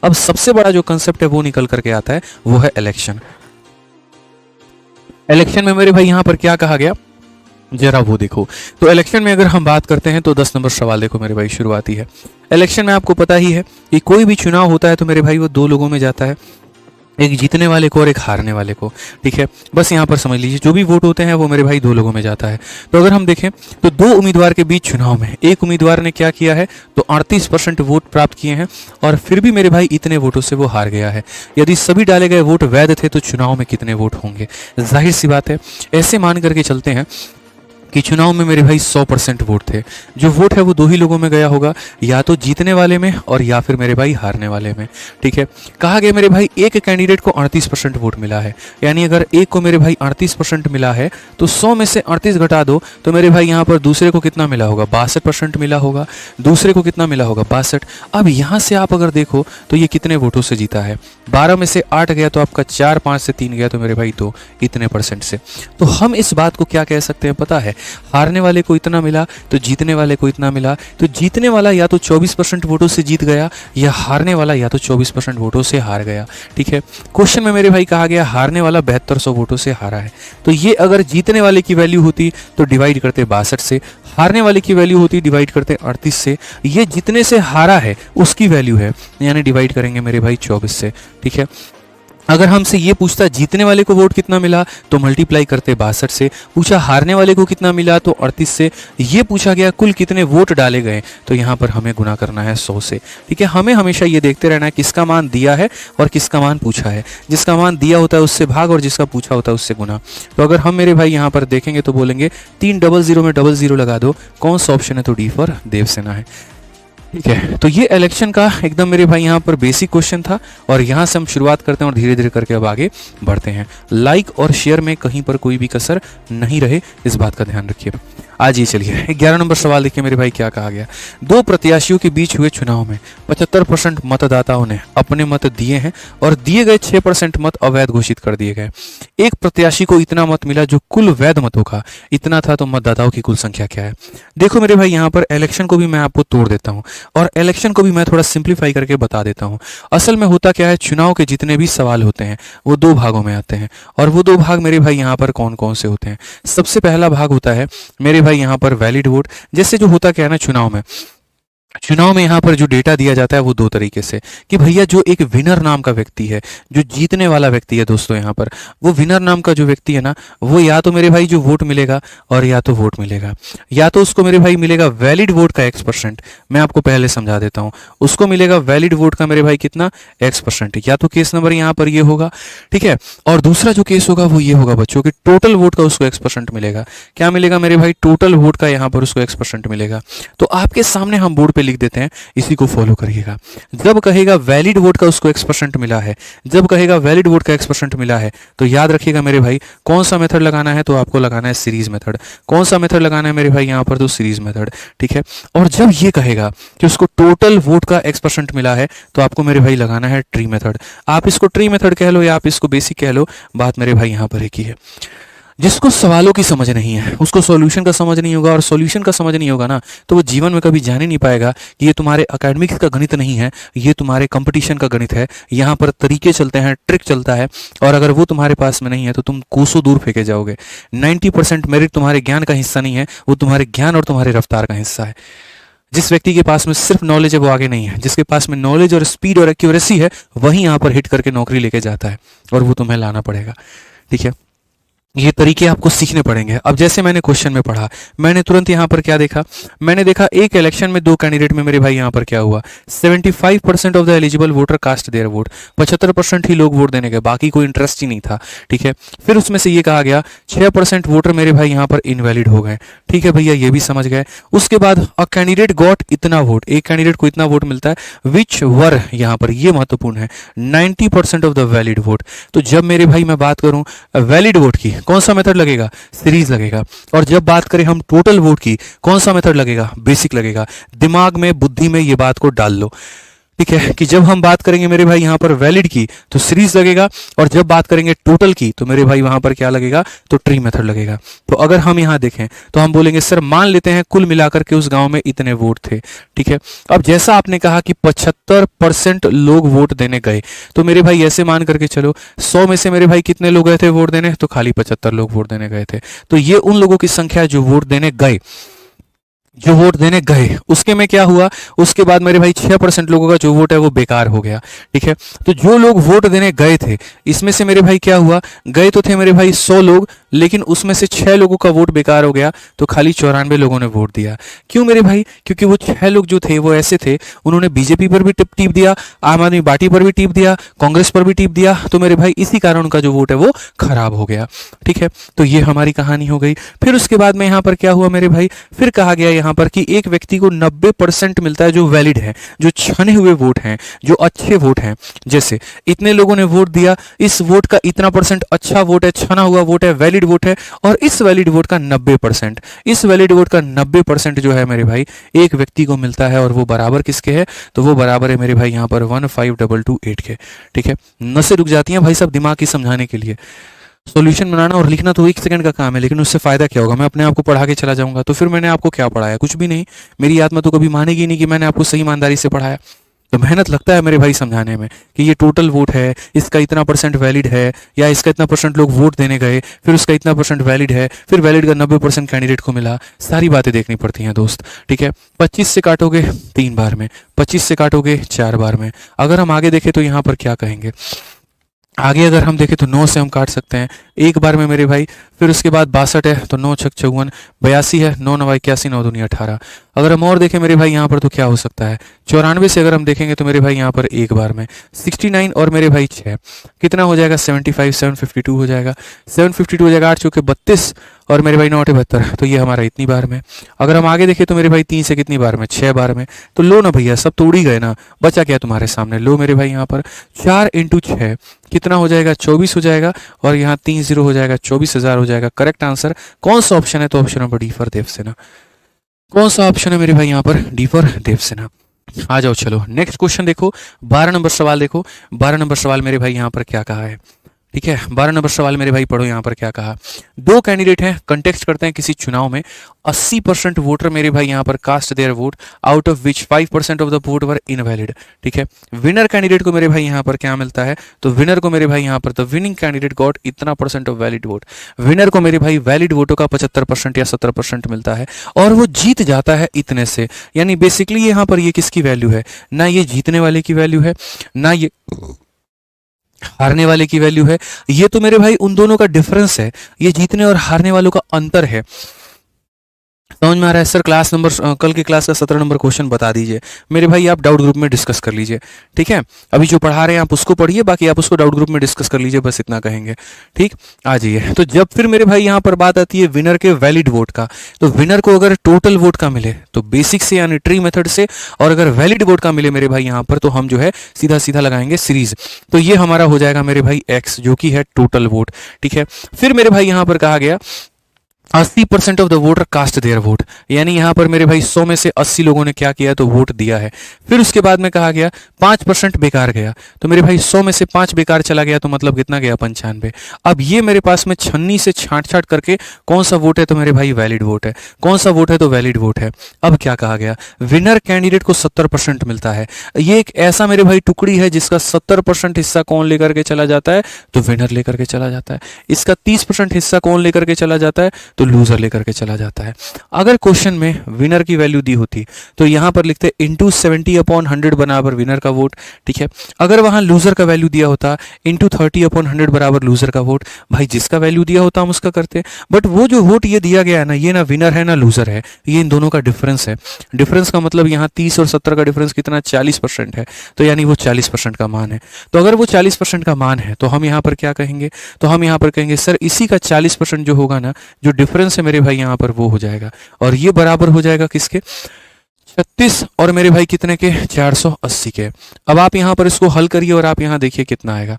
अब सबसे बड़ा जो कंसेप्ट है वो निकल करके आता है, वो है इलेक्शन। इलेक्शन में मेरे भाई यहाँ पर क्या कहा गया, जरा वो देखो। तो इलेक्शन में अगर हम बात करते हैं तो 10 नंबर सवाल देखो मेरे भाई, शुरुआती है। इलेक्शन में आपको पता ही है कि कोई भी चुनाव होता है तो मेरे भाई वो दो लोगों में जाता है, एक जीतने वाले को और एक हारने वाले को, ठीक है। बस यहाँ पर समझ लीजिए जो भी वोट होते हैं वो मेरे भाई दो लोगों में जाता है। तो अगर हम देखें तो दो उम्मीदवार के बीच चुनाव में एक उम्मीदवार ने क्या किया है, तो 38% वोट प्राप्त किए हैं और फिर भी मेरे भाई इतने वोटों से वो हार गया है। यदि सभी डाले गए वोट वैध थे तो चुनाव में कितने वोट होंगे, जाहिर सी बात है ऐसे मान करके चलते हैं कि चुनाव में मेरे भाई 100% वोट थे। जो वोट है वो दो ही लोगों में गया होगा, या तो जीतने वाले में और या फिर मेरे भाई हारने वाले में, ठीक है। कहा गया मेरे भाई एक कैंडिडेट को 38% वोट मिला है, यानी अगर एक को मेरे भाई 38% मिला है तो 100 में से 38 घटा दो तो मेरे भाई यहाँ पर दूसरे को कितना मिला होगा, 62% मिला होगा। दूसरे को कितना मिला होगा, 62। अब यहाँ से आप अगर देखो तो ये कितने वोटों से जीता है, 12 में से 8 गया तो आपका 4, 5 से 3 गया तो मेरे भाई 2, इतने परसेंट से। तो हम इस बात को क्या कह सकते हैं पता है, हारने वाले को इतना मिला तो जीतने वाले को इतना मिला, तो जीतने वाला या तो 24% वोटों से जीत गया या हारने वाला या तो 24% वोटों से हार गया, ठीक है। क्वेश्चन में मेरे भाई कहा गया हारने वाला 7200 वोटों से हारा है, तो ये अगर जीतने वाले की वैल्यू होती तो डिवाइड करते 62 से, हारने वाले की वैल्यू होती डिवाइड करते 38 से, ये जितने से हारा है उसकी वैल्यू है यानी डिवाइड करेंगे मेरे भाई 24 से, ठीक है। अगर हमसे ये पूछता जीतने वाले को वोट कितना मिला तो मल्टीप्लाई करते 62 से, पूछा हारने वाले को कितना मिला तो 38 से, ये पूछा गया कुल कितने वोट डाले गए तो यहाँ पर हमें गुना करना है 100 से, ठीक है। हमें हमेशा ये देखते रहना है किसका मान दिया है और किसका मान पूछा है। जिसका मान दिया होता है उससे भाग और जिसका पूछा होता है उससे गुना। तो अगर हम मेरे भाई यहाँ पर देखेंगे तो बोलेंगे 300 में 00 लगा दो, कौन सा ऑप्शन है, तो डी फॉर देवसेना है, ठीक है। तो ये इलेक्शन का एकदम मेरे भाई यहाँ पर बेसिक क्वेश्चन था और यहाँ से हम शुरुआत करते हैं और धीरे धीरे करके अब आगे बढ़ते हैं। लाइक और शेयर में कहीं पर कोई भी कसर नहीं रहे, इस बात का ध्यान रखिए। आज ये चलिए 11 नंबर सवाल देखिए मेरे भाई क्या कहा गया। दो प्रत्याशियों के बीच हुए चुनाव में 75% मतदाताओं ने अपने मत दिए हैं और दिए गए 6% मत अवैध घोषित कर दिए गए। एक प्रत्याशी को इतना मत मिला जो कुल वैध मतों का इतना था, तो मतदाताओं की कुल संख्या क्या है। देखो मेरे भाई यहाँ पर इलेक्शन को भी मैं आपको तोड़ देता हूँ और इलेक्शन को भी मैं थोड़ा सिंप्लीफाई करके बता देता हूँ। असल में होता क्या है, चुनाव के जितने भी सवाल होते हैं वो दो भागों में आते हैं और वो दो भाग मेरे भाई यहाँ पर कौन कौन से होते हैं। सबसे पहला भाग होता है मेरे भाई यहाँ पर वैलिड वोट। जैसे जो होता क्या है ना, चुनाव में यहाँ पर जो डेटा दिया जाता है वो दो तरीके से कि भैया जो एक विनर नाम का व्यक्ति है, जो जीतने वाला व्यक्ति है दोस्तों, यहाँ पर वो विनर नाम का जो व्यक्ति है ना, वो या तो मेरे भाई जो वोट मिलेगा और या तो वोट मिलेगा, या तो उसको मेरे भाई मिलेगा वैलिड वोट का X%। मैं आपको पहले समझा देता हूँ, उसको मिलेगा वैलिड वोट का मेरे भाई कितना X%, या तो केस नंबर यहाँ पर ये होगा, ठीक है। और दूसरा जो केस होगा वो ये होगा बच्चों कि टोटल वोट का उसको X% मिलेगा। क्या मिलेगा मेरे भाई, टोटल वोट का यहाँ पर उसको X% मिलेगा। तो आपके सामने हम बोर्ड पे लिख देते हैं, इसी को फॉलो करिएगा। जब कहेगा वैलिड वोट का उसको X% मिला है, जब कहेगा वैलिड वोट का X% मिला है, तो याद रखिएगा मेरे भाई कौन सा मेथड लगाना है, तो आपको लगाना है सीरीज मेथड। कौन सा मेथड लगाना है मेरे भाई यहाँ पर, तो सीरीज मेथड, ठीक है। और जब ये कहेगा कि उसको टोटल वोट का X% मिला है, तो आपको मेरे भाई लगाना है ट्री मेथड। आप इसको ट्री मेथड कह लो या आप इसको बेसिक कह लो, बात मेरे भाई यहाँ पर एक ही है। जिसको सवालों की समझ नहीं है उसको सॉल्यूशन का समझ नहीं होगा, और सॉल्यूशन का समझ नहीं होगा ना तो वो जीवन में कभी जान ही नहीं पाएगा कि ये तुम्हारे एकेडमिक्स का गणित नहीं है, ये तुम्हारे कंपटीशन का गणित है। यहाँ पर तरीके चलते हैं, ट्रिक चलता है, और अगर वो तुम्हारे पास में नहीं है तो तुम कोसों दूर फेंके जाओगे। 90% मेरिट तुम्हारे ज्ञान का हिस्सा नहीं है, वो तुम्हारे ज्ञान और तुम्हारे रफ्तार का हिस्सा है। जिस व्यक्ति के पास में सिर्फ नॉलेज है वो आगे नहीं है, जिसके पास में नॉलेज और स्पीड और एक्यूरेसी है वही यहाँ पर हिट करके नौकरी लेके जाता है, और वो तुम्हें लाना पड़ेगा, ठीक है। ये तरीके आपको सीखने पड़ेंगे। अब जैसे मैंने क्वेश्चन में पढ़ा, मैंने तुरंत यहाँ पर क्या देखा, मैंने देखा एक इलेक्शन में दो कैंडिडेट में मेरे भाई यहाँ पर क्या हुआ, 75% of the eligible voter cast their vote. 75% ही लोग वोट देने गए, बाकी कोई इंटरेस्ट ही नहीं था, ठीक है। फिर उसमें से ये कहा गया 6% वोटर मेरे भाई यहाँ पर इनवैलिड हो गए, ठीक है भैया, ये भी समझ गए। उसके बाद अ कैंडिडेट गॉट इतना वोट, एक कैंडिडेट को इतना वोट मिलता है, विच वर, यहाँ पर ये महत्वपूर्ण है, 90% ऑफ द वैलिड वोट। तो जब मेरे भाई मैं बात करूं वैलिड वोट की, कौन सा मेथड लगेगा, सीरीज लगेगा। और जब बात करें हम टोटल वोट की, कौन सा मेथड लगेगा, बेसिक लगेगा। दिमाग में, बुद्धि में ये बात को डाल लो, ठीक है, कि जब हम बात करेंगे मेरे भाई यहाँ पर वैलिड की तो सीरीज लगेगा, और जब बात करेंगे टोटल की तो मेरे भाई वहां पर क्या लगेगा, तो ट्री मेथड लगेगा। तो अगर हम यहाँ देखें तो हम बोलेंगे सर मान लेते हैं कुल मिलाकर के उस गांव में इतने वोट थे। ठीक है, अब जैसा आपने कहा कि 75% लोग वोट देने गए, तो मेरे भाई ऐसे मान करके चलो 100 में से मेरे भाई कितने लोग गए थे वोट देने, तो खाली 75 लोग वोट देने गए थे। तो ये उन लोगों की संख्या है जो वोट देने गए, जो वोट देने गए। उसके में क्या हुआ, उसके बाद मेरे भाई 6% लोगों का जो वोट है वो बेकार हो गया। ठीक है, तो जो लोग वोट देने गए थे इसमें से मेरे भाई क्या हुआ, गए तो थे मेरे भाई 100 लोग, लेकिन उसमें से 6 लोगों का वोट बेकार हो गया, तो खाली 94 लोगों ने वोट दिया। क्यों मेरे भाई, क्योंकि वो 6 लोग जो थे वो ऐसे थे, उन्होंने बीजेपी पर भी टीप दिया, आम आदमी पार्टी पर भी टीप दिया, कांग्रेस पर भी टीप दिया, तो मेरे भाई इसी कारण उनका जो वोट है वो खराब हो गया। ठीक है, तो ये हमारी कहानी हो गई। फिर उसके बाद में यहाँ पर क्या हुआ मेरे भाई, फिर कहा गया यहाँ पर कि एक व्यक्ति को 90% मिलता है जो वैलिड है, जो छने हुए वोट हैं, जो अच्छे वोट हैं। जैसे इतने लोगों ने वोट दिया, इस वोट का इतना परसेंट अच्छा वोट है, छना हुआ वोट है, वैलिड वोट है, और इस वैलिड वोट का 90%, इस वैलिड वोट का 90% जो है मेरे भाई एक व्यक्ति को मिलता है, और वो बराबर किसके है, तो वो बराबर है मेरे भाई यहाँ पर 15228 के। ठीक है, नसें रुक जाती हैं भाई सब दिमाग की समझाने के लिए। सॉल्यूशन बनाना और लिखना तो 1 सेकंड का काम है, लेकिन उससे फायदा क्या होगा, मैं अपने आप को पढ़ा के चला जाऊंगा तो फिर मैंने आपको क्या पढ़ाया, कुछ भी नहीं। मेरी आत्मा तो कभी मानेगी नहीं कि मैंने आपको सही ईमानदारी से पढ़ाया। तो मेहनत लगता है मेरे भाई समझाने में कि ये टोटल वोट है, इसका इतना परसेंट वैलिड है, या इसका इतना परसेंट लोग वोट देने गए, फिर उसका इतना परसेंट वैलिड है, फिर वैलिड का 90% कैंडिडेट को मिला। सारी बातें देखनी पड़ती हैं दोस्त। ठीक है, 25 से काटोगे 3 बार में, 25 से काटोगे 4 बार में। अगर हम आगे देखें तो यहाँ पर क्या कहेंगे, आगे अगर हम देखें तो 9 से हम काट सकते हैं 1 बार में मेरे भाई। फिर उसके बाद 62 है तो 9 छक 54, 82 है, 9 9 81, 9 दूनी 18। अगर हम और देखें मेरे भाई यहाँ पर तो क्या हो सकता है, 94 से अगर हम देखेंगे तो मेरे भाई यहाँ पर 1 बार में 69, और मेरे भाई 6 कितना हो जाएगा 75, 752 हो जाएगा, 752 हो जाएगा 8 चौके 32, और मेरे भाई 9 8 72, तो ये हमारा इतनी बार में। अगर हम आगे देखें तो मेरे भाई 3 से कितनी बार में, 6 बार में। तो लो ना भैया, सब तो उड़ ही गए ना, बचा क्या तुम्हारे सामने, लो मेरे भाई यहाँ पर 4 × 6 कितना हो जाएगा 24 हो जाएगा, और यहाँ 3 0 हो जाएगा, 24,000 हो जाएगा। करेक्ट आंसर कौन सा ऑप्शन है, तो option number D for Devsena. कौन सा ऑप्शन है मेरे भाई यहाँ पर, डी फॉर देवसेना। आ जाओ चलो नेक्स्ट क्वेश्चन देखो, 12 नंबर सवाल देखो। 12 नंबर सवाल मेरे भाई यहाँ पर क्या कहा है, ठीक है। 12 नंबर सवाल मेरे भाई पढ़ो यहाँ पर क्या कहा। 2 कैंडिडेट हैं, कंटेक्स्ट करते हैं किसी चुनाव में। 80% वोटर मेरे भाई यहाँ पर cast their vote, out of which 5% of the vote were invalid. ठीक है, विनर कैंडिडेट को मेरे भाई यहाँ पर क्या मिलता है, तो विनर को मेरे भाई यहाँ पर द विनिंग कैंडिडेट गॉट इतना % ऑफ वैलिड वोट। विनर को मेरे भाई वैलिड वोटों का 75% या 70% मिलता है, और वो जीत जाता है इतने से। यानी बेसिकली यहाँ पर ये किसकी वैल्यू है, ना ये जीतने वाले की वैल्यू है, ना ये हारने वाले की वैल्यू है। ये तो मेरे भाई उन दोनों का डिफरेंस है, ये जीतने और हारने वालों का अंतर है। समझ में आ रहा है सर? क्लास नंबर कल की क्लास का 17 नंबर क्वेश्चन बता दीजिए मेरे भाई, आप डाउट ग्रुप में डिस्कस कर लीजिए। ठीक है, अभी जो पढ़ा रहे हैं आप उसको पढ़िए, बाकी आप उसको डाउट ग्रुप में डिस्कस कर लीजिए, बस इतना कहेंगे। ठीक, आ जाइए। तो जब फिर मेरे भाई यहाँ पर बात आती है विनर के वैलिड वोट का, तो विनर को अगर टोटल वोट का मिले तो बेसिक से यानी ट्री मेथड से, और अगर वैलिड वोट का मिले मेरे भाई यहाँ पर तो हम जो है सीधा सीधा लगाएंगे सीरीज। तो ये हमारा हो जाएगा मेरे भाई एक्स, जो कि है टोटल वोट। ठीक है, फिर मेरे भाई यहाँ पर कहा गया 80% of the voter cast their vote, यानी यहां पर मेरे भाई 100 में से 80 लोगों ने क्या किया, तो वोट दिया है। फिर उसके बाद में कहा गया 5% बेकार गया, तो मेरे भाई 100 में से 5 बेकार चला गया, तो मतलब कितना गया 95। अब ये मेरे पास में छन्नी से छांट छांट करके कौन सा वोट है, तो मेरे भाई वैलिड वोट है। कौन सा वोट है, तो वैलिड वोट है। अब क्या कहा गया, विनर कैंडिडेट को 70% मिलता है। ये एक ऐसा मेरे भाई टुकड़ी है जिसका 70% हिस्सा कौन लेकर के चला जाता है, तो विनर लेकर के चला जाता है। इसका 30% हिस्सा कौन लेकर के चला जाता है, तो लूजर लेकर के चला जाता है। अगर क्वेश्चन में विनर की वैल्यू दी होती तो यहां पर लिखते इंटू 70/100 बराबर विनर का वोट। ठीक है, अगर वहां लूजर का वैल्यू दिया होता इंटू 30/100 बराबर लूजर का वोट। भाई जिसका वैल्यू दिया होता हम उसका करते, बट वो जो वोट ये दिया गया है ना, ये ना विनर है ना लूजर है, ये इन दोनों का डिफरेंस है। डिफरेंस का मतलब यहाँ 30 और 70 का डिफरेंस कितना, 40% है, तो यानी वो 40% का मान है। तो अगर वो 40% का मान है तो हम यहाँ पर क्या कहेंगे, तो हम यहाँ पर कहेंगे सर इसी का 40% जो होगा ना, जो डिफरेंस है मेरे भाई यहाँ पर वो हो जाएगा, और ये बराबर हो जाएगा किसके, 36 और मेरे भाई कितने के, 480 के। अब आप यहाँ पर इसको हल करिए और आप यहाँ देखिए कितना आएगा।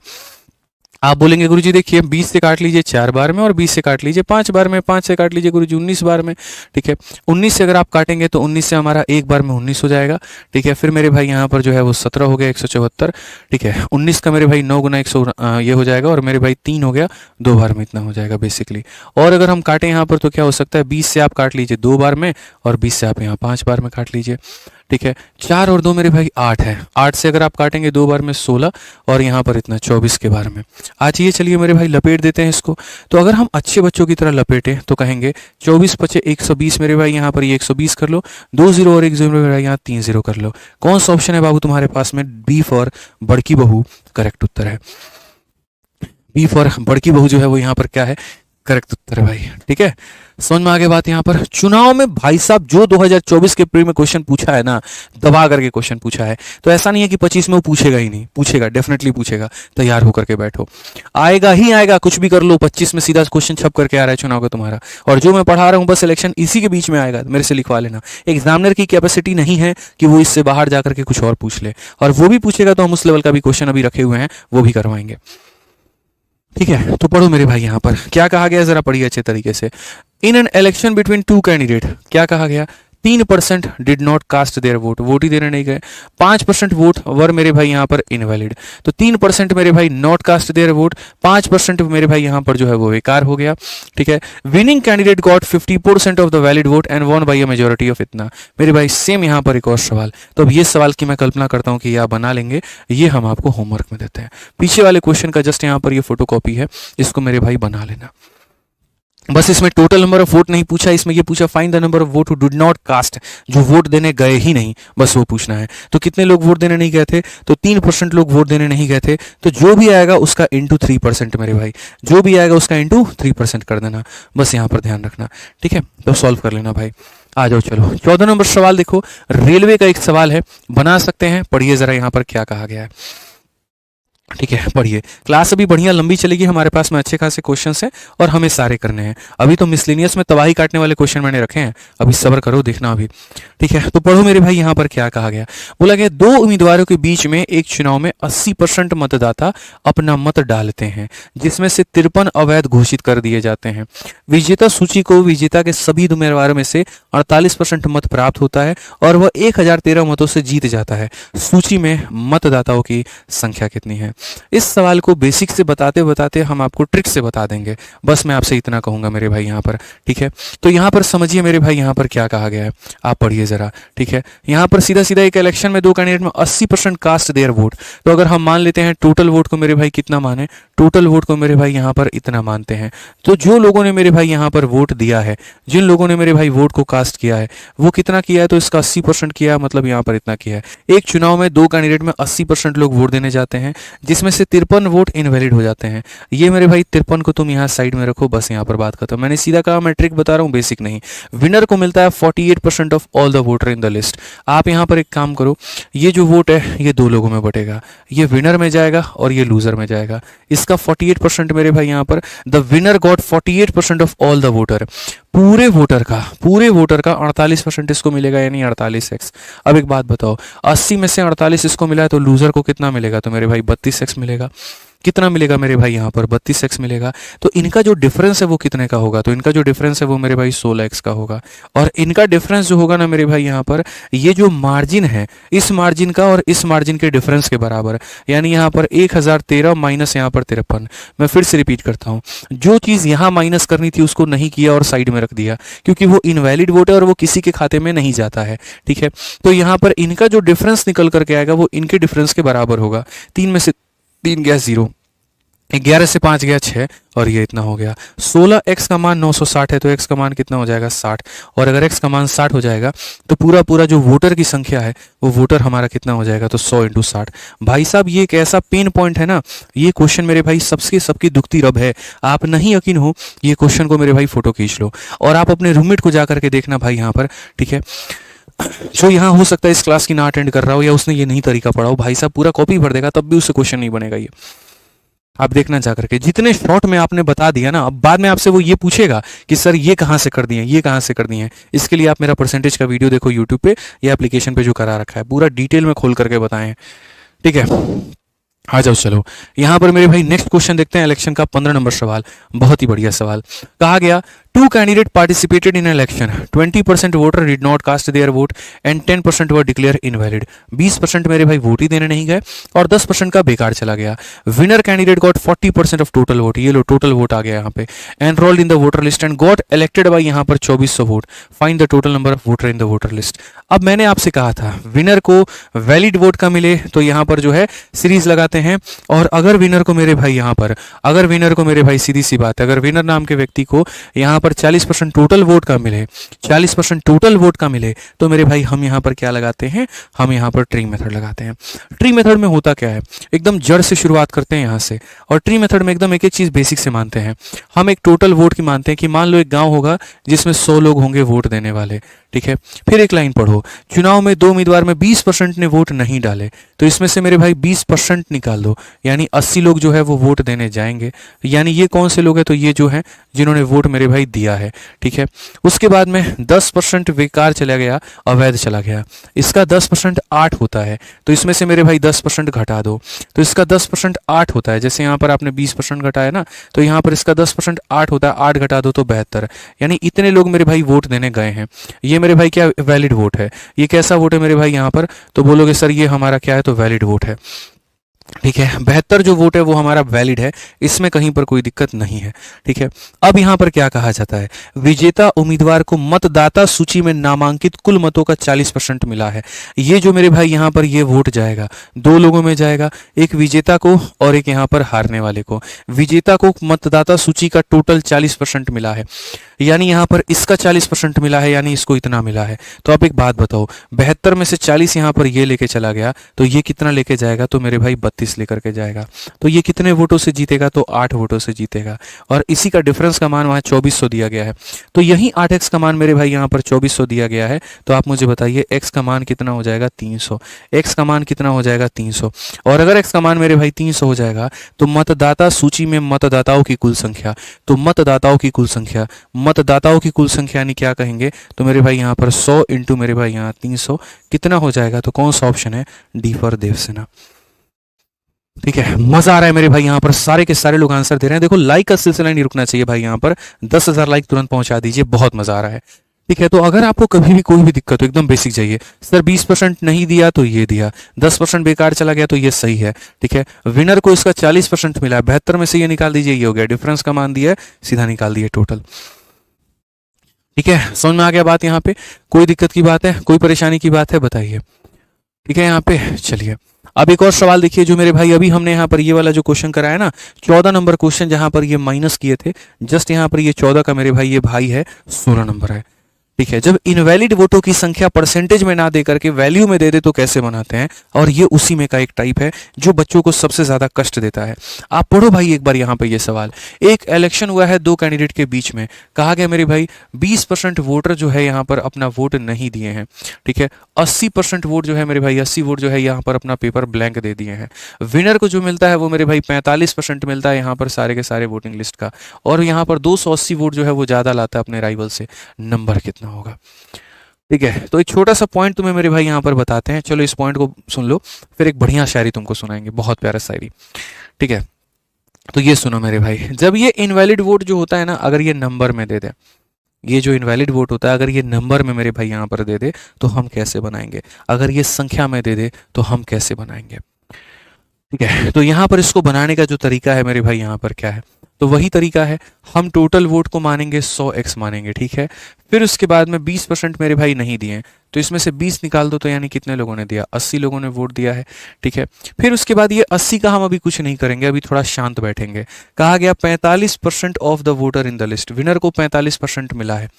आप बोलेंगे गुरुजी देखिए 20 से काट लीजिए 4 बार में और 20 से काट लीजिए 5 बार में, 5 से काट लीजिए गुरुजी 19 बार में। ठीक है, 19 से अगर आप काटेंगे तो 19 से हमारा एक बार में 19 हो जाएगा। ठीक है, फिर मेरे भाई यहाँ पर जो है वो 17 हो गया 174। ठीक है, 19 का मेरे भाई 9 गुना 100 ये हो जाएगा, और मेरे भाई 3 हो गया, 2 बार में इतना हो जाएगा बेसिकली। और अगर हम काटें यहाँ पर तो क्या हो सकता है, 20 से आप काट लीजिए 2 बार में, और 20 से आप यहाँ 5 बार में काट लीजिए। ठीक है, 4 और 2 मेरे भाई 8 है, 8 से अगर आप काटेंगे 2 बार में 16, और यहाँ पर इतना 24 के बार में। आज ये चलिए मेरे भाई लपेट देते हैं इसको। तो अगर हम अच्छे बच्चों की तरह लपेटें तो कहेंगे 24 पचे 120 मेरे भाई, यहाँ पर ये 120 कर लो, 2 0 और 1 0 मेरे भाई, यहाँ 3 0 कर लो। कौन सा ऑप्शन है बाबू तुम्हारे पास में? बी फॉर बड़की बहू करेक्ट उत्तर है। बी फॉर बड़की बहू जो है वो यहाँ पर क्या है? करेक्ट उत्तर है भाई। ठीक है, समझ में आगे बात। यहाँ पर चुनाव में भाई साहब जो 2024 के प्री में क्वेश्चन पूछा है ना, दबा करके क्वेश्चन पूछा है, तो ऐसा नहीं है कि 25 में वो पूछेगा ही नहीं, पूछेगा, डेफिनेटली पूछेगा। तैयार होकर के बैठो, आएगा ही आएगा, कुछ भी कर लो। 25 में सीधा क्वेश्चन छप करके आ रहा है चुनाव का तुम्हारा, और जो मैं पढ़ा रहा हूँ बस इलेक्शन इसी के बीच में आएगा, मेरे से लिखवा लेना। एग्जामिनर की कैपेसिटी नहीं है कि वो इससे बाहर जाकर के कुछ और पूछ ले, और वो भी पूछेगा तो हम उस लेवल का भी क्वेश्चन अभी रखे हुए हैं, वो भी करवाएंगे। ठीक है, तो पढ़ो मेरे भाई, यहाँ पर क्या कहा गया जरा पढ़िए अच्छे तरीके से। In an election between two candidate, क्या कहा गया? 3% did not cast their vote, vote ही देने नहीं गए। 5% वोट वर मेरे भाई यहाँ पर इनवैलिड। तो 3% मेरे भाई नॉट कास्ट देयर वोट, 5% मेरे भाई यहाँ पर जो है वो बेकार हो गया। ठीक है, winning candidate got 50% of the valid vote and won by a majority of इतना। मेरे भाई सेम यहाँ पर एक और सवाल। तो अब ये सवाल की मैं कल्पना करता हूँ कि ये आप बना लेंगे, ये हम आपको होमवर्क में देते हैं। पीछे वाले क्वेश्चन का जस्ट यहाँ पर ये फोटो कॉपी है, इसको मेरे भाई बना लेना। बस इसमें टोटल नंबर ऑफ वोट नहीं पूछा, इसमें ये पूछा find the number of vote who did not cast, जो वोट देने गए ही नहीं, बस वो पूछना है। तो कितने लोग वोट देने नहीं गए थे? तो 3% लोग वोट देने नहीं गए थे। तो जो भी आएगा उसका इंटू 3% मेरे भाई, जो भी आएगा उसका इंटू 3% कर देना, बस यहाँ पर ध्यान रखना। ठीक है, तो सॉल्व कर लेना भाई। आ जाओ चलो 14 नंबर सवाल देखो, रेलवे का एक सवाल है, बना सकते हैं, पढ़िए जरा यहाँ पर क्या कहा गया है। ठीक है, पढ़िए। क्लास अभी बढ़िया लंबी चलेगी, हमारे पास में अच्छे खासे क्वेश्चंस हैं और हमें सारे करने हैं। अभी तो मिसलेनियस में तबाही काटने वाले क्वेश्चन मैंने रखे हैं, अभी सब्र करो, देखना अभी। ठीक है, तो पढ़ो मेरे भाई, यहाँ पर क्या कहा गया। बोला गया 2 उम्मीदवारों के बीच में एक चुनाव में 80% मतदाता अपना मत डालते हैं, जिसमें से 53 अवैध घोषित कर दिए जाते हैं। विजेता सूची को विजेता के सभी उम्मीदवारों में से 48% मत प्राप्त होता है और वह 1013 मतों से जीत जाता है। सूची में मतदाताओं की संख्या कितनी है? इस सवाल को बेसिक से बताते बताते हम आपको ट्रिक से बता देंगे, बस मैं आपसे इतना कहूंगा मेरे भाई यहाँ पर। ठीक है, तो यहाँ पर समझिए मेरे भाई, यहाँ पर क्या कहा गया है, आप पढ़िए जरा। ठीक है, यहाँ पर सीधा सीधा एक इलेक्शन में 2 कैंडिडेट में 80% कास्ट देयर वोट। तो अगर हम मान लेते हैं टोटल वोट को मेरे भाई कितना माने, टोटल वोट को मेरे भाई यहाँ पर इतना मानते हैं। तो जो लोगों ने मेरे भाई यहाँ पर वोट दिया है, जिन लोगों ने मेरे भाई वोट को कास्ट किया है, वो कितना किया है? तो इसका 80% किया है, मतलब यहाँ पर इतना किया है। एक चुनाव में 2 कैंडिडेट में 80% लोग वोट देने जाते हैं, जिसमें से 53 वोट इनवैलिड हो जाते हैं। ये मेरे भाई 53 को तुम यहाँ साइड में रखो, बस यहाँ पर बात करता हूँ। मैंने सीधा कहा, मैं ट्रिक बता रहा हूँ, बेसिक नहीं। विनर को मिलता है 48% of all the voter in the list. आप यहाँ पर एक काम करो, ये जो वोट है ये 2 लोगों में बटेगा, ये विनर में जाएगा और ये लूजर में जाएगा। इसका 48% मेरे भाई यहाँ पर, the winner got 48% of all the voter. पूरे वोटर का 48% इसको मिलेगा, यानी 48x। अब एक बात बताओ, 80 में से 48 इसको मिला है, तो लूजर को कितना मिलेगा? तो मेरे भाई 32x मिलेगा। कितना मिलेगा मेरे भाई यहाँ पर? 32x मिलेगा। तो इनका जो डिफरेंस है वो कितने का होगा? तो इनका जो डिफरेंस है वो मेरे भाई 16x का होगा। और इनका डिफरेंस जो होगा ना मेरे भाई यहाँ पर, ये जो मार्जिन है, इस मार्जिन का और इस मार्जिन के डिफरेंस के बराबर, यानी यहाँ पर 1013 माइनस यहाँ पर 53। मैं फिर से रिपीट करता हूँ, जो चीज़ यहाँ माइनस करनी थी उसको नहीं किया और साइड में रख दिया, क्योंकि वो इनवैलिड वोट है और वो किसी के खाते में नहीं जाता है। ठीक है, तो यहाँ पर इनका जो डिफरेंस निकल करके आएगा वो इनके डिफरेंस के बराबर होगा। 3 में से 3 गया 0, 11 से 5 गया 6, और ये इतना हो गया। 16x का मान 960 है, तो x का मान कितना हो जाएगा? 60। और अगर x का मान 60 हो जाएगा तो पूरा पूरा जो वोटर की संख्या है वो वोटर हमारा कितना हो जाएगा? तो 100 × 60। भाई साहब ये एक ऐसा पेन पॉइंट है ना, ये क्वेश्चन मेरे भाई सबकी दुखती रब है। आप नहीं यकीन हो, ये क्वेश्चन को मेरे भाई फोटो खींच लो और आप अपने रूममेट को जाकर के देखना भाई यहाँ पर। ठीक है, जो यहाँ हो सकता है इस क्लास की ना अटेंड कर रहा हो या उसने ये नहीं तरीका पढ़ा हो, भाई साहब पूरा कॉपी भर देगा, तब भी उससे क्वेश्चन नहीं बनेगा। ये आप देखना जा करके, जितने शॉर्ट में आपने बता दिया ना, अब बाद में आपसे वो ये पूछेगा कि सर ये कहाँ से कर दिए, ये कहाँ से कर दिए हैं। इसके लिए आप मेरा परसेंटेज का वीडियो देखो यूट्यूब पे या एप्लीकेशन पे जो करा रखा है, पूरा डिटेल में खोल करके बताएं। ठीक है, आ जाओ चलो, यहाँ पर मेरे भाई नेक्स्ट क्वेश्चन देखते हैं, इलेक्शन का 15 नंबर सवाल। बहुत ही बढ़िया सवाल। कहा गया two candidate participated in election, 20% voter did not cast their vote and 10% were declare invalid. 20% मेरे भाई वोट ही देने नहीं गए और 10% का बेकार चला गया। Winner candidate got 40% of total vote, ये लो टोटल वोट आ गया यहाँ पे, enrolled in the voter list and got elected by यहाँ पर 2400 vote, find the total number of voter in the voter list. अब मैंने आपसे कहा था विनर को वैलिड वोट का मिले तो यहाँ पर जो है सीरीज लगाते हैं, और अगर विनर को मेरे भाई यहाँ पर, अगर विनर को मेरे भाई सीधी सी बात है, अगर विनर नाम के व्यक्ति को यहाँ पर 40% टोटल वोट का मिले, 40% टोटल वोट का मिले, तो मेरे भाई हम यहाँ पर क्या लगाते हैं, हम यहाँ पर ट्री मेथड लगाते हैं। ट्री मेथड में होता क्या है, एकदम जड़ से शुरुआत करते हैं यहाँ से, और ट्री मेथड में एकदम एक एक चीज बेसिक से मानते हैं। हम एक टोटल वोट की मानते हैं कि मान लो एक गांव होगा जिसमें 100 लोग होंगे वोट देने वाले, ठीक है। फिर एक लाइन पढ़ो, चुनाव में 2 उम्मीदवार में 20% ने वोट नहीं डाले, तो इसमें से मेरे भाई 20% निकाल दो, यानी 80 लोग जो है वो वोट देने जाएंगे। यानी ये कौन से लोग हैं, तो ये जो है जिन्होंने वोट मेरे भाई दिया है, ठीक है। उसके बाद में 10% बेकार चला गया, अवैध चला गया, इसका 10% 8 होता है, तो इसमें से मेरे भाई 10% घटा दो, तो इसका 10% 8 होता है। जैसे यहाँ पर आपने 20% घटाया ना, तो यहाँ पर इसका 10% 8 होता है, 8 घटा दो तो 72, यानी इतने लोग मेरे भाई वोट देने गए हैं। ये मेरे भाई क्या वैलिड वोट है, ये कैसा वोट है मेरे भाई यहाँ पर, तो बोलोगे सर ये हमारा क्या है, तो वैलिड वोट है, ठीक है। 72 जो वोट है वो हमारा वैलिड है, इसमें कहीं पर कोई दिक्कत नहीं है, ठीक है। अब यहां पर क्या कहा जाता है, विजेता उम्मीदवार को मतदाता सूची में नामांकित कुल मतों का 40% मिला है। ये जो मेरे भाई यहां पर ये वोट जाएगा, 2 लोगों में जाएगा, एक विजेता को और एक यहां पर हारने वाले को। विजेता को मतदाता सूची का टोटल 40% मिला है, यानी यहां पर इसका 40% मिला है, यानी इसको इतना मिला है। तो आप एक बात बताओ, 72 में से 40 यहां पर ये लेके चला गया, तो ये कितना लेके जाएगा, तो मेरे भाई 32 लेकर के जाएगा। तो ये कितने वोटों से जीतेगा, तो 8 वोटों से जीतेगा, और इसी का डिफरेंस का मान वहां 2400 दिया गया है। तो यही 8x का मान मेरे भाई यहाँ पर 2400 दिया गया है। तो आप मुझे बताइए x का मान कितना हो जाएगा, 300। x का मान कितना हो जाएगा, 300। और अगर x का मान मेरे भाई 300 हो जाएगा, तो मतदाता सूची में मतदाताओं की कुल संख्या, तो मतदाताओं की कुल संख्या, मतदाताओं की कुल संख्या यानी क्या कहेंगे, तो मेरे भाई यहाँ पर 100 इंटू मेरे भाई यहाँ 300 कितना हो जाएगा, तो कौन सा ऑप्शन है, डी फॉर देवसेना, ठीक है। मजा आ रहा है मेरे भाई, यहाँ पर सारे के सारे लोग आंसर दे रहे हैं। देखो लाइक का सिलसिला नहीं रुकना चाहिए भाई, यहाँ पर 10,000 लाइक तुरंत पहुंचा दीजिए, बहुत मजा आ रहा है, ठीक है। तो अगर आपको कभी भी कोई भी दिक्कत हो, एकदम बेसिक चाहिए, सर 20% नहीं दिया तो ये दिया, 10% बेकार चला गया तो ये सही है, ठीक है। विनर को इसका 40% मिला है, 72 में से ये निकाल दीजिए, ये हो गया, डिफरेंस का मान दिया है, सीधा निकाल दिए टोटल, ठीक है। समझ में आ गया बात, यहाँ पे कोई दिक्कत की बात है, कोई परेशानी की बात है, बताइए, ठीक है। यहाँ पे चलिए अब एक और सवाल देखिए, जो मेरे भाई अभी हमने यहाँ पर ये वाला जो क्वेश्चन कराया ना, 14 नंबर क्वेश्चन, जहां पर ये माइनस किए थे, जस्ट यहाँ पर ये 14 का मेरे भाई ये भाई है 16 नंबर है, ठीक है। जब इनवैलिड वोटों की संख्या परसेंटेज में ना दे करके वैल्यू में दे दे तो कैसे बनाते हैं, और ये उसी में का एक टाइप है जो बच्चों को सबसे ज्यादा कष्ट देता है। आप पढ़ो भाई एक बार यहाँ पे ये सवाल, एक इलेक्शन हुआ है 2 कैंडिडेट के बीच में, कहा गया मेरे भाई 20% वोटर जो है यहाँ पर अपना वोट नहीं दिए हैं, ठीक है। 80% वोट जो है मेरे भाई, 80 वोट जो है यहाँ पर अपना पेपर ब्लैंक दे दिए हैं। विनर को जो मिलता है वो मेरे भाई 45% मिलता है यहाँ पर सारे के सारे वोटिंग लिस्ट का, और यहाँ पर 280 वोट जो है वो ज्यादा लाता है अपने राइवल से। नंबर कितना होगा, ठीक है। तो एक छोटा सा पॉइंट तुम्हें मेरे भाई यहाँ पर बताते हैं, चलो इस पॉइंट को सुन लो, फिर एक बढ़िया शायरी तुमको सुनाएंगे, बहुत प्यारा शायरी, ठीक है। तो ये सुनो मेरे भाई, जब ये इनवैलिड वोट जो होता है ना, अगर ये नंबर में दे दे, ये जो इनवैलिड वोट होता है अगर ये नंबर में मेरे भाई यहाँ पर दे दे तो हम कैसे बनाएंगे, अगर ये संख्या में दे दे तो हम कैसे बनाएंगे, ठीक है। तो यहाँ पर इसको बनाने का जो तरीका है मेरे भाई यहाँ पर क्या है, तो वही तरीका है, हम टोटल वोट को मानेंगे 100x मानेंगे, ठीक है। फिर उसके बाद में 20% मेरे भाई नहीं दिए, तो इसमें से 20 निकाल दो, तो यानी कितने लोगों ने दिया, 80 लोगों ने वोट दिया है, ठीक है। फिर उसके बाद ये 80 का हम अभी कुछ नहीं करेंगे, अभी थोड़ा शांत बैठेंगे। कहा गया 45% of the voter in the list, winner को 45% मिला है।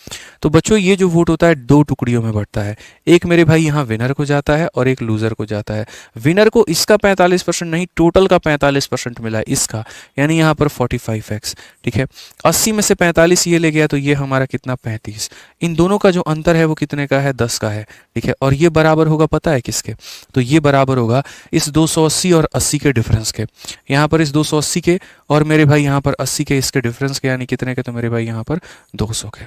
तो बच्चों ये जो वोट होता है 2 टुकड़ियों में बढ़ता है, एक मेरे भाई यहाँ विनर को जाता है और एक लूजर को जाता है। विनर को इसका 45% नहीं, टोटल का 45% मिला है इसका, यानी यहाँ पर 45x, ठीक है। 80 में से 45 ये ले गया, तो ये हमारा कितना 35, इन दोनों का जो अंतर है वो कितने का है, 10 का है, ठीक है। और ये बराबर होगा पता है किसके, तो ये बराबर होगा इस 280 और 80 के डिफरेंस के, यहाँ पर इस 280 के और मेरे भाई यहाँ पर 80 के, इसके डिफरेंस के, यानी कितने के, तो मेरे भाई यहाँ पर 200 के,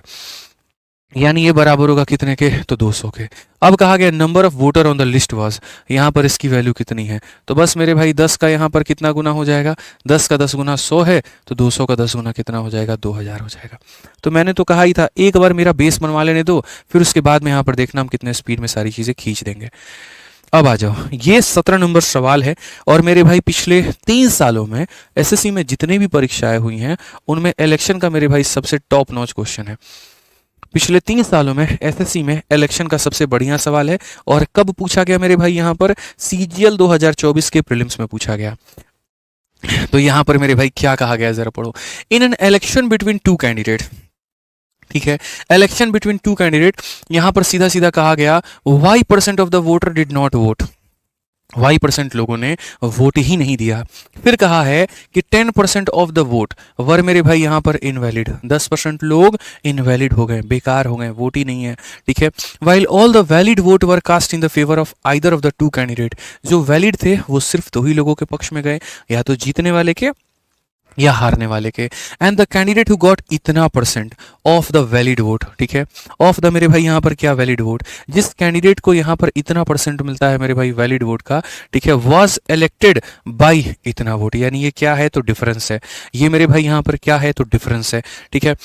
यानी ये बराबर होगा कितने के, तो 200 के। अब कहा गया number of voter on the list was, यहाँ पर इसकी वैल्यू कितनी है, तो बस मेरे भाई 10 का यहाँ पर कितना गुना हो जाएगा, 10 का 10 गुना 100 है, तो 200 का 10 गुना कितना हो जाएगा, 2000 हो जाएगा। तो मैंने तो कहा ही था एक बार मेरा बेस बनवा लेने दो, फिर उसके बाद में यहाँ पर देखना हम कितने स्पीड में सारी चीज़ें खींच देंगे। अब आ जाओ, ये 17 नंबर सवाल है और मेरे भाई पिछले 3 सालों में एसएससी में जितनी भी परीक्षाएं हुई हैं उनमें इलेक्शन का मेरे भाई सबसे टॉप नॉच क्वेश्चन है। पिछले 3 सालों में एसएससी में इलेक्शन का सबसे बढ़िया सवाल है। और कब पूछा गया मेरे भाई, यहाँ पर सीजीएल 2024 के प्रीलिम्स में पूछा गया। तो यहाँ पर मेरे भाई क्या कहा गया जरा पढ़ो। इन an election between two candidate, ठीक है, इलेक्शन बिटवीन टू कैंडिडेट, यहाँ पर सीधा सीधा कहा गया y% of the voter did not vote, y% लोगों ने वोट ही नहीं दिया। फिर कहा है कि 10% ऑफ द वोट वर मेरे भाई यहाँ पर इनवैलिड, 10% लोग इनवैलिड हो गए, बेकार हो गए, वोट ही नहीं है, ठीक है। While all the valid vote were cast in the favour of either of the two candidate, जो वैलिड थे वो सिर्फ दो ही लोगों के पक्ष में गए, या तो जीतने वाले के या हारने वाले के। And the candidate who got इतना % ऑफ द वैलिड वोट, ठीक है, ऑफ द मेरे भाई यहाँ पर क्या वैलिड वोट, जिस कैंडिडेट को यहाँ पर इतना % मिलता है मेरे भाई वैलिड वोट का, ठीक है, वाज इलेक्टेड बाय इतना वोट, यानी ये क्या है, तो डिफरेंस है, ये मेरे भाई यहाँ पर क्या है, तो डिफरेंस है, ठीक है।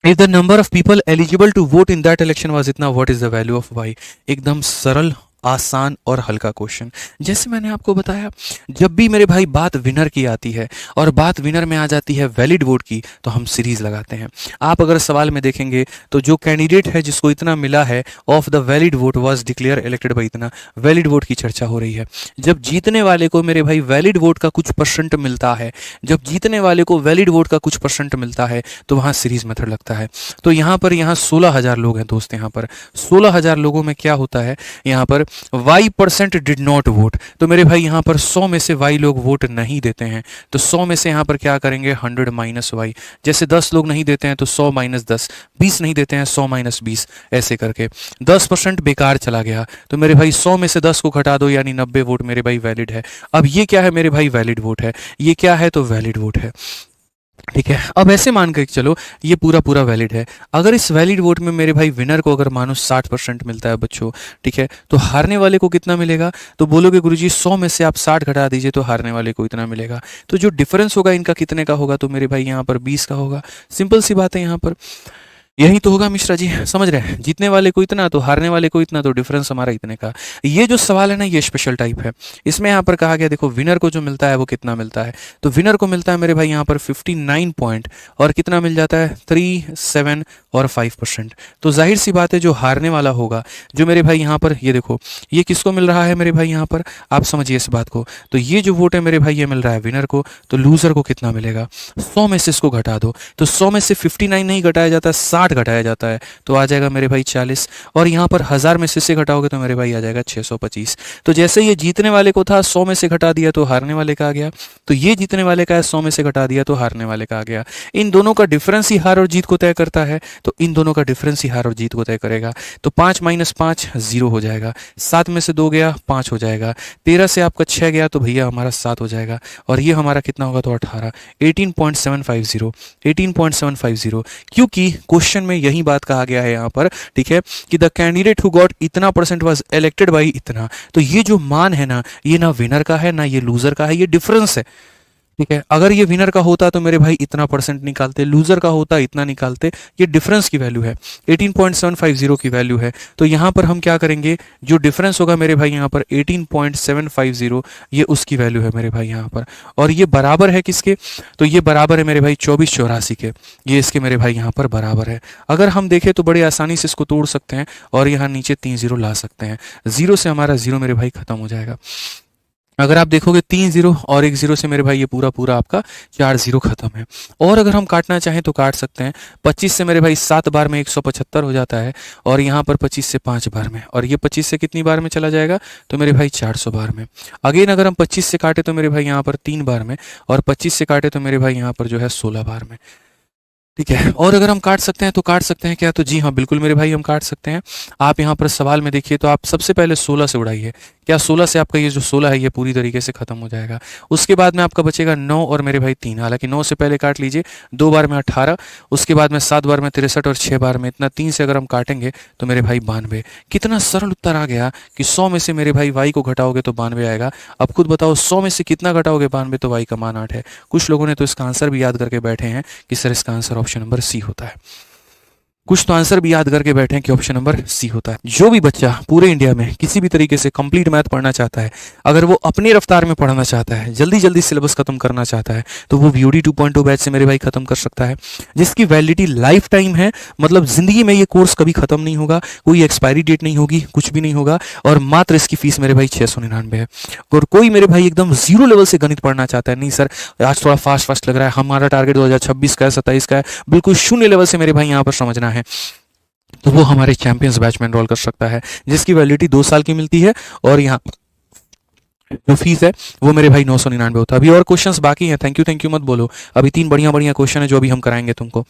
If the number of people eligible to vote in that election was इतना, what is the value of Y. एकदम सरल, आसान और हल्का क्वेश्चन। जैसे मैंने आपको बताया, जब भी मेरे भाई बात विनर की आती है और बात विनर में आ जाती है वैलिड वोट की, तो हम सीरीज लगाते हैं। आप अगर सवाल में देखेंगे तो जो कैंडिडेट है जिसको इतना मिला है of the valid vote was declare elected by इतना, वैलिड वोट की चर्चा हो रही है। जब जीतने वाले को मेरे भाई वैलिड वोट का कुछ % मिलता है, जब जीतने वाले को वैलिड वोट का कुछ % मिलता है, तो वहां सीरीज मेथड लगता है। तो यहाँ पर 16,000 लोग हैं दोस्त, यहाँ पर 16,000 लोगों में क्या होता है, यहाँ पर y% डिड नॉट वोट, तो मेरे भाई यहाँ पर 100 में से y लोग वोट नहीं देते हैं, तो 100 में से यहाँ पर क्या करेंगे, 100 माइनस y। जैसे 10 लोग नहीं देते हैं तो 100 माइनस 10, 20 नहीं देते हैं 100 माइनस 20, ऐसे करके 10% बेकार चला गया। तो मेरे भाई 100 में से 10 को घटा दो, यानी 90 वोट मेरे भाई वैलिड है। अब ये क्या है मेरे भाई, वैलिड वोट है, ये क्या है, तो वैलिड वोट है, ठीक है। अब ऐसे मान कर चलो ये पूरा पूरा वैलिड है। अगर इस वैलिड वोट में मेरे भाई विनर को अगर मानो 60% मिलता है बच्चों, ठीक है, तो हारने वाले को कितना मिलेगा, तो बोलोगे गुरुजी 100 में से आप 60 घटा दीजिए तो हारने वाले को इतना मिलेगा। तो जो डिफरेंस होगा इनका कितने का होगा, तो मेरे भाई यहाँ पर 20 का होगा। सिंपल सी बात है, यहाँ पर यही तो होगा मिश्रा जी, समझ रहे हैं, जीतने वाले को इतना तो हारने वाले को इतना, तो डिफरेंस हमारा इतने का। ये जो सवाल है ना, ये स्पेशल टाइप है। इसमें यहाँ पर कहा गया देखो विनर को जो मिलता है वो कितना मिलता है, तो विनर को मिलता है मेरे भाई यहाँ पर 59 पॉइंट, और कितना मिल जाता है 3, 7 और 5%। तो जाहिर सी बात है जो हारने वाला होगा, जो मेरे भाई यहाँ पर ये देखो ये किसको मिल रहा है मेरे भाई यहाँ पर, आप समझिए इस बात को, तो ये जो वोट है मेरे भाई ये मिल रहा है विनर को, तो लूजर को कितना मिलेगा, 100 में से इसको घटा दो, तो 100 में से 59 नहीं घटाया जाता, 60 घटाया जाता है, तो आ जाएगा मेरे भाई 40, और यहाँ पर 1000 में से घटाओगे तो मेरे भाई आ जाएगा 625। तो जैसे ये जीतने वाले को था 100 में से घटा दिया तो हारने वाले का आ गया, तो ये जीतने वाले का है 100 में से घटा दिया तो हारने वाले का आ गया। इन दोनों का डिफरेंस ही हार और जीत को तय करता है, तो इन दोनों का डिफरेंस ही हार और जीत को तय करेगा। तो 5 माइनस 5 0 हो जाएगा, 7 में से 2 गया 5 हो जाएगा, 13 से आपका 6 गया तो भैया हमारा 7 हो जाएगा, और ये हमारा कितना होगा, तो 18, 18.750, 18.750। क्योंकि क्वेश्चन में यही बात कहा गया है यहाँ पर, ठीक है, कि द कैंडिडेट हु गॉट इतना % वाज इलेक्टेड बाय इतना। तो ये जो मान है ना, ये ना विनर का है ना ये लूजर का है, ये डिफरेंस है, ठीक है। अगर ये विनर का होता तो मेरे भाई इतना % निकालते, लूजर का होता इतना निकालते, ये डिफरेंस की वैल्यू है, 18.750 की वैल्यू है। तो यहाँ पर हम क्या करेंगे, जो डिफरेंस होगा मेरे भाई यहाँ पर 18.750, ये उसकी वैल्यू है मेरे भाई यहाँ पर, और ये बराबर है किसके, तो ये बराबर है मेरे भाई 2484 के, ये इसके मेरे भाई यहाँ पर बराबर है। अगर हम देखें तो बड़े आसानी से इसको तोड़ सकते हैं और यहाँ नीचे 3 0 ला सकते हैं, 0 से हमारा 0 मेरे भाई खत्म हो जाएगा। अगर आप देखोगे 3 0 और 1 0 से मेरे भाई ये पूरा पूरा आपका 4 0 खत्म है। और अगर हम काटना चाहें तो काट सकते हैं, 25 से मेरे भाई 7 बार में 175 हो जाता है, और यहाँ पर 25 से 5 बार में, और ये 25 से कितनी बार में चला जाएगा, तो मेरे भाई 400 बार में। अगेन अगर हम 25 से काटे तो मेरे भाई यहाँ पर 3 बार में, और 25 से काटे तो मेरे भाई यहाँ पर जो है 16 बार में, ठीक है। और अगर हम काट सकते हैं तो काट सकते हैं क्या, तो जी हाँ बिल्कुल मेरे भाई हम काट सकते हैं। आप यहाँ पर सवाल में देखिए तो आप सबसे पहले 16 से उड़ाइए, क्या 16 से आपका ये जो 16 है ये पूरी तरीके से खत्म हो जाएगा। उसके बाद में आपका बचेगा 9 और मेरे भाई 3, हालांकि 9 से पहले काट लीजिए, 2 बार में 18, उसके बाद में 7 बार में 63 और 6 बार में इतना, 3 से अगर हम काटेंगे तो मेरे भाई 92। कितना सरल उत्तर आ गया कि 100 में से मेरे भाई y को घटाओगे तो 92 आएगा। अब खुद बताओ 100 में से कितना घटाओगे 92, तो y का मान 8 है। कुछ लोगों ने तो इसका आंसर भी याद करके बैठे हैं कि सर इसका आंसर ऑप्शन नंबर सी होता है। कुछ तो आंसर भी याद करके बैठे हैं कि ऑप्शन नंबर सी होता है। जो भी बच्चा पूरे इंडिया में किसी भी तरीके से कंप्लीट मैथ पढ़ना चाहता है, अगर वो अपनी रफ्तार में पढ़ना चाहता है, जल्दी जल्दी सिलेबस खत्म करना चाहता है, तो वो VOD 2.0 बैच से मेरे भाई खत्म कर सकता है, जिसकी वैलिडिटी लाइफ टाइम है। मतलब जिंदगी में ये कोर्स कभी खत्म नहीं होगा, कोई एक्सपायरी डेट नहीं होगी, कुछ भी नहीं होगा। और मात्र इसकी फीस मेरे भाई 699 है। और कोई मेरे भाई एकदम जीरो लेवल से गणित पढ़ना चाहता है, नहीं सर आज थोड़ा फास्ट फास्ट लग रहा है, हमारा टारगेट 2026 का है, 27 का है, बिल्कुल शून्य लेवल से मेरे भाई यहाँ पर समझना है, तो वो हमारे चैंपियंस बैच में एनरोल कर सकता है, जिसकी वैलिडिटी 2 साल की मिलती है। और यहाँ जो फीस है वो मेरे भाई 999 होता है। अभी और क्वेश्चंस बाकी हैं, थैंक यू मत बोलो, अभी 3 बढ़िया बढ़िया क्वेश्चन है जो अभी हम कराएंगे तुमको।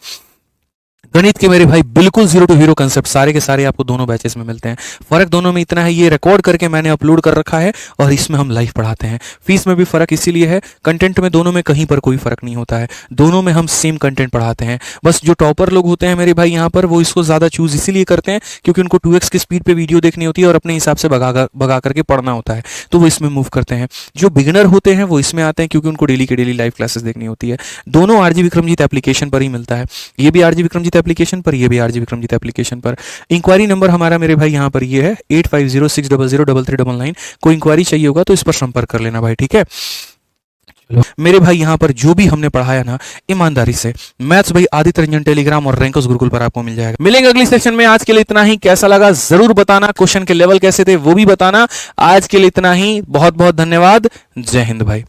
गणित के मेरे भाई बिल्कुल 0 to हीरो कंसेप्ट सारे के सारे आपको दोनों बैचेस में मिलते हैं। फर्क दोनों में इतना है, ये रिकॉर्ड करके मैंने अपलोड कर रखा है और इसमें हम लाइव पढ़ाते हैं। फीस में भी फर्क इसीलिए है, कंटेंट में दोनों में कहीं पर कोई फर्क नहीं होता है, दोनों में हम सेम कंटेंट पढ़ाते हैं। बस जो टॉपर लोग होते हैं मेरे भाई यहाँ पर, वो इसको ज़्यादा चूज इसीलिए करते हैं क्योंकि उनको 2x की स्पीड पर वीडियो देखनी होती है और अपने हिसाब से भगा करके पढ़ना होता है, तो वो इसमें मूव करते हैं। जो बिगिनर होते हैं वो इसमें आते हैं क्योंकि उनको डेली के डेली लाइव क्लासेस देखनी होती है। दोनों RG विक्रमजीत एप्लीकेशन पर ही मिलता है, ये भी RG विक्रमजीत एप्लीकेशन पर, ये भी RG विक्रमजीत एप्लीकेशन पर। इंक्वायरी नंबर हमारा मेरे भाई यहाँ पर ये है 8506003399। कोई इंक्वायरी चाहिए होगा तो इस पर संपर्क कर लेना भाई, ठीक है। चलो मेरे भाई यहाँ पर जो भी हमने पढ़ाया ना, ईमानदारी से मैथ्स भाई आदित्य रंजन टेलीग्राम और रैंकोस गुरुकुल पर आपको मिल जाएगा। मिलेंगे अगली सेक्शन में, आज के लिए इतना ही। कैसा लगा जरूर बताना, क्वेश्चन के लेवल कैसे थे वो भी बताना। आज के लिए इतना ही, बहुत बहुत धन्यवाद, जय हिंद भाई।